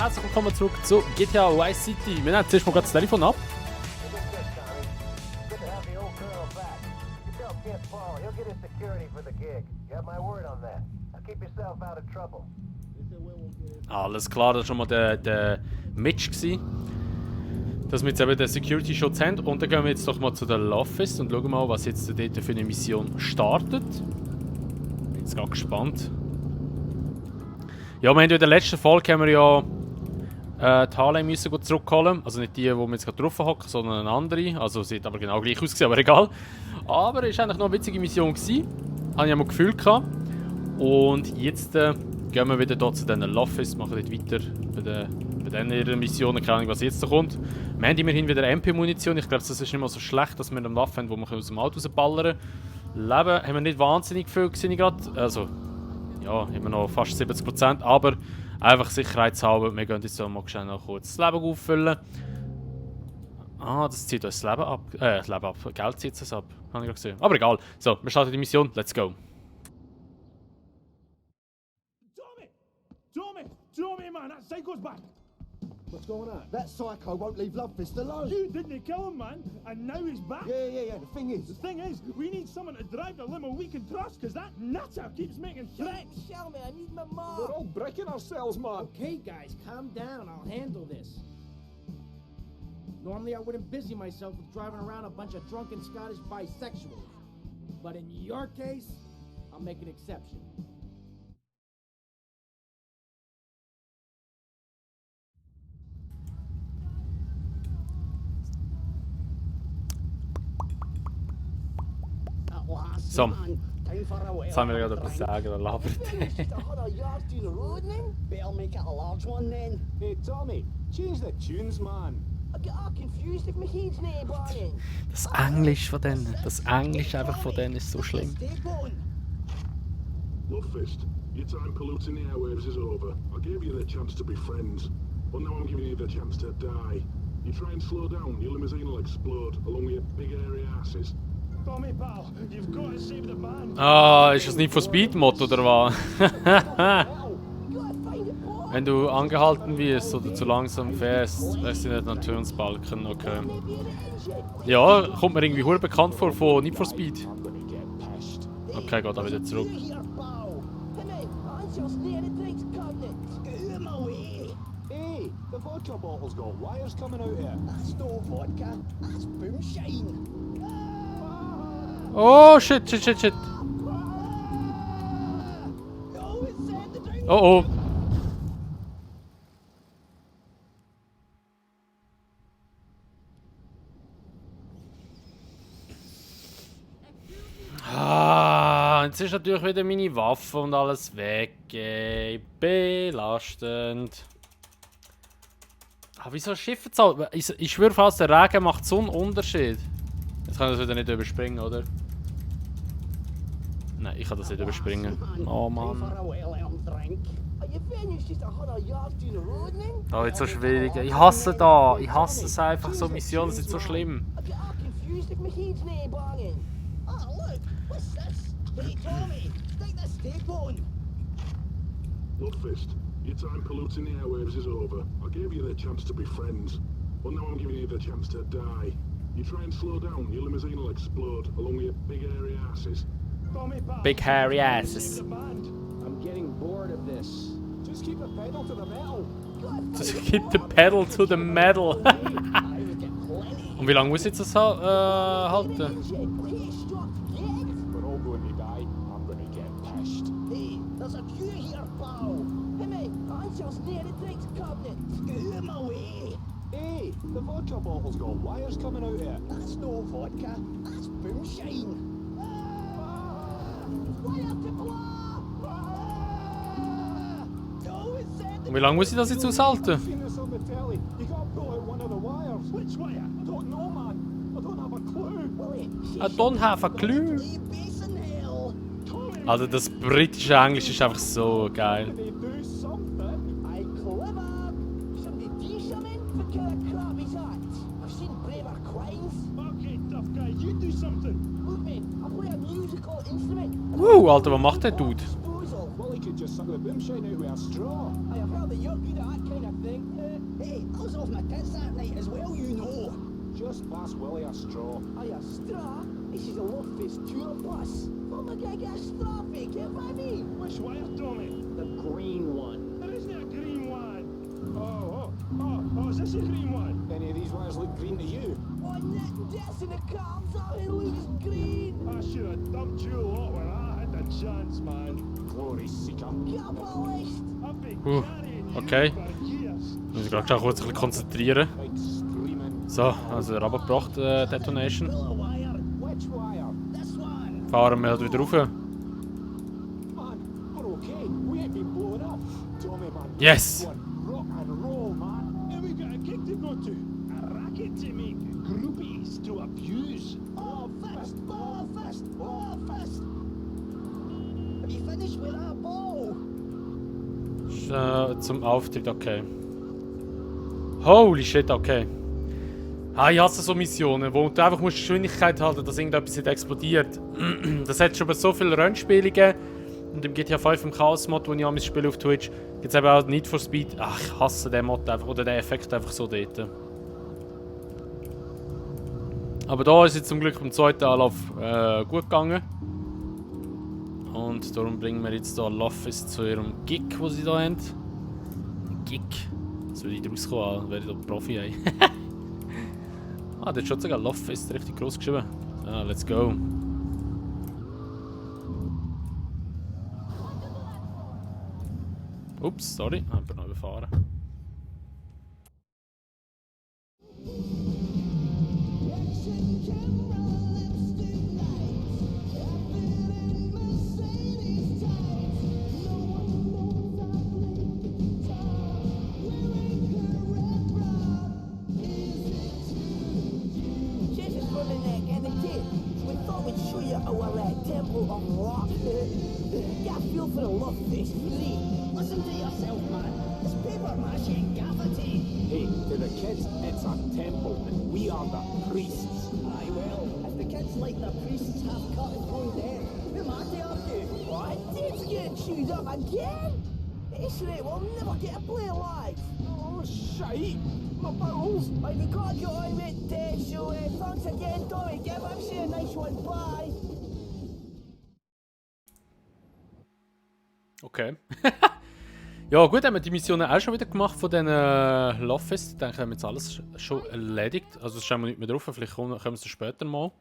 herzlich willkommen zurück zu GTA Vice City. Wir nehmen zuerst mal gerade das Telefon ab. Alles klar, das war schon mal der Mitch gewesen. Dass wir jetzt eben den Security-Schutz haben. Und dann gehen wir jetzt doch mal zu der Office und schauen mal, was jetzt dort für eine Mission startet. Bin jetzt gerade gespannt. Ja, wir haben ja in der letzten Folge haben wir ja die Harley müssen zurückholen. Also nicht die wir jetzt gerade drauf hocken, sondern eine andere. Also sieht aber genau gleich aus, aber egal. Aber es war eigentlich noch eine witzige Mission gewesen. Habe ich auch mal Gefühl gehabt. Und jetzt gehen wir wieder hier zu diesen Office, machen dort weiter bei diesen Missionen, keine Ahnung, was jetzt noch kommt. Wir haben immerhin wieder MP-Munition. Ich glaube, das ist nicht mal so schlecht, dass wir eine Waffe haben, die wir aus dem Auto rausballern können. Leben haben wir nicht wahnsinnig viel gesehen gerade. Also, ja, immer noch fast 70%, aber einfach sicherheitshalber, wir gehen jetzt mal schnell noch kurz das Leben auffüllen. Ah, das zieht uns das Leben ab. Geld zieht es ab. Habe ich gesehen. Aber egal. So, wir starten die Mission. Let's go. Tommy, man, that psycho's back! What's going on? That psycho won't leave Lovefist alone. You didn't kill him, man, and now he's back! Yeah. The The thing is, we need someone to drive the limo we can trust, because that nutter keeps making threats! Shell me, I need my mom! We're all breaking ourselves, man. Okay, guys, calm down. I'll handle this. Normally, I wouldn't busy myself with driving around a bunch of drunken Scottish bisexuals. But in your case, I'll make an exception. So, jetzt haben wir gerade etwas sagen, dann labert Better make it a large one then. Hey, Tommy, change the tunes, man. I get all confused if my head's not burning. Das Englisch von denen, das Englisch einfach von denen ist so schlimm. Lovefist, your time polluting the airwaves is over. I gave you the chance to be friends, but now I'm giving you the chance to die. You try and slow down, your limousine will explode, along with your big airy asses. Tommy, pal, you've got to save the band! Ah, ist das nicht von Speed-Mod oder was? Wenn du angehalten wirst oder zu langsam fährst, lässt du nicht an Turnsbalken, okay. Ja, kommt mir irgendwie hure bekannt vor von Need for Speed. Okay, geht da wieder zurück. Hey, the vodka bottle's got wires coming out here. That's no vodka, that's boomshine. Oh, shit. Oh. Ah, jetzt ist natürlich wieder meine Waffe und alles weg. Belastend. Ah, wieso Schiffe zahlen? Ich schwöre fast, der Regen macht so einen Unterschied. Jetzt kann ich das wieder nicht überspringen, oder? Nein, ich kann das nicht überspringen. Oh Mann. Da wird so schwierig. Ich hasse da. Ich hasse es einfach. So Missionen sind so schlimm. Lovefist, your time polluting the airwaves is over. I gave you the chance to be friends, but now I'm giving you the chance to die. You try and slow down, your limousine will explode, along with your big hairy asses. Tommy, pal, Big hairy asses. save the band. I'm getting bored of this. Just keep the pedal to the metal. Just keep the pedal to the metal. Und wie lange muss ich das halten? We're all going to die. I'm going to get pissed. Hey, there's a queue here, pal. Hey, mate, Ansel's near the drinks cabinet. Get him away. Hey, the vodka bottle's got wires coming out here. That's no vodka, that's boomshine. Fire to blow! Und wie lange muss ich das jetzt aushalten? I've seen this on the telly. You gotta pull out one of the wires. Which wire? I don't know, man. I don't have a clue. I don't have a clue. Basin hell. Also das britische Englisch ist einfach so geil. They do something. I clever. Somebody do something for kind of crap is that? I've seen braver crimes. Okay, tough guy, you do something! Look, mate, I play a musical instrument. Alter, was macht der Dude? Disposal. Well, he could just suck the boomshine out with a straw. I have heard that you're good at that kind of thing. Hey, I was off my tits that night as well, you know. Just pass Willie a straw. Aye, a straw? This is a Love-Fist tour bus. What am I gonna get a straw for? Get by me? Which wire, Tommy? The green one. There isn't a green one. Oh, is this a green one? Any of these wires look green to you? Oh, Nick, that's in the comes out and looks green. I should have dumped you a lot when I had the chance, man. Glory seeker. Capitalist. I've been Puh, carrying okay. you for years. Ich muss mich gerade schon kurz ein bisschen konzentrieren. Big screaming. So, also runtergebracht, Detonation. Pull a wire. Which wire? This one. Fahren wir halt wieder rauf. Man, we're okay. We ain't been blown up. Tommy, man. Yes! Rock and roll, man. And we got a gig to go to. A racket to make. Groupies to abuse. Oh, fist! Oh, fist! Oh, fist! Have you finished with that ball? Zum Auftritt, okay. Holy shit, okay. Ah, ich hasse so Missionen, wo du einfach musst Geschwindigkeit halten, dass irgendetwas nicht explodiert. Das hat schon bei so vielen Rennspielen gegeben. Und im GTA 5 im Chaos-Mod, den ich am spiele auf Twitch, gibt es eben auch Need for Speed. Ach, ich hasse den Mod einfach, oder den Effekt einfach so dort. Aber da ist jetzt zum Glück beim zweiten Anlauf gut gegangen. Und darum bringen wir jetzt hier Love-Fist zu ihrem Gig, den sie hier haben. Gig. Das würde ich daraus kommen, wäre ich da Profi. Ey. Ah, der hat schon sogar Love-Fist richtig groß geschrieben. Ah, let's go. Ups, sorry, ich bin noch überfahren. Jesus for the neck and the kid. We thought we'd show you our temple of rock. Get a feel for the Love-Fist. Listen to yourself, man. It's paper mache and gaffer tape. Hey, to the kids, it's a temple, and we are the priests. Aye, well, if the kids like their priests half cut and toned dead, who am I to argue? What? Dave's getting chewed up again? This rate will never get a play alive. Oh, shite! My balls! Right, we can't get on with Dave, so thanks again, Tommy. Give him a nice one. Bye. Okay. Ja gut, haben wir die Missionen auch schon wieder gemacht von diesen Love-Fist. Ich denke, wir haben jetzt alles schon erledigt. Also es schauen wir nicht mehr drauf, vielleicht kommen wir es später mal.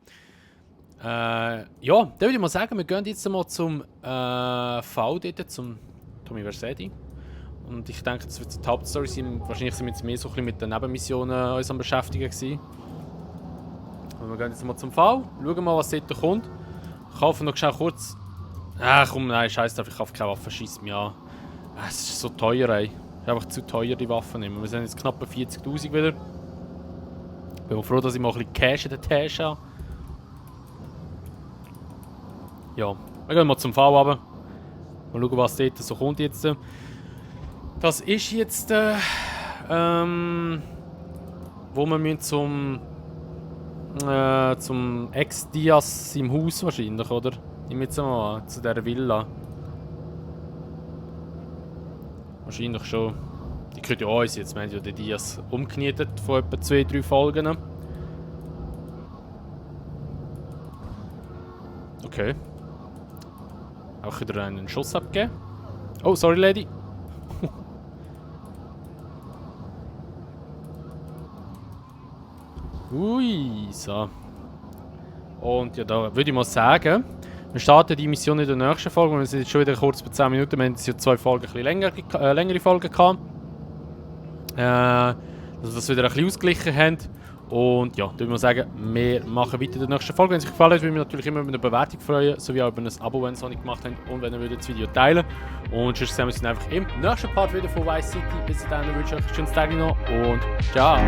Ja, dann würde ich mal sagen, wir gehen jetzt mal zum V dort, zum University. Und ich denke, das wird die Hauptstory sein. Wahrscheinlich sind wir jetzt mehr so ein bisschen mit den Nebenmissionen uns am beschäftigen gewesen. Aber wir gehen jetzt mal zum V, schauen mal, was dort kommt. Ich kaufe noch schnell kurz... Ach komm, nein, scheiß drauf, ich kaufe keine Waffe, schießt mich an. Es ist so teuer, ey. Es ist einfach zu teuer, die Waffen nehmen. Wir sind jetzt knapp bei 40'000 wieder. Ich bin froh, dass ich mal ein bisschen Cash in der Tasche habe. Ja, wir gehen mal zum V runter. Mal schauen, was dort so kommt jetzt. Das ist jetzt, wo wir müssen zum Ex-Diaz im Haus wahrscheinlich, oder? Ich muss jetzt mal zu dieser Villa. Wahrscheinlich schon. Die gehört ja uns jetzt. Wir haben ja den Diaz umgenietet von etwa 2-3 Folgen. Okay. Auch wieder einen Schuss abgeben. Oh, sorry, Lady. Ui, so. Und ja, da würde ich mal sagen, wir starten die Mission in der nächsten Folge. Wir sind jetzt schon wieder kurz bei 10 Minuten. Wir haben jetzt ja 2 Folgen, ein bisschen längere Folgen gehabt. Dass wir das wieder ein bisschen ausgeglichen haben. Und ja, dann würde ich sagen, wir machen weiter in der nächsten Folge. Wenn es euch gefallen hat, würde ich mich natürlich immer über eine Bewertung freuen, sowie auch über ein Abo, wenn ihr es noch nicht gemacht habt. Und wenn ihr das Video teilen würdet. Und sonst sehen wir uns dann einfach im nächsten Part wieder von Vice City. Bis dahin wünsche ich euch einen schönen Tag noch und ciao!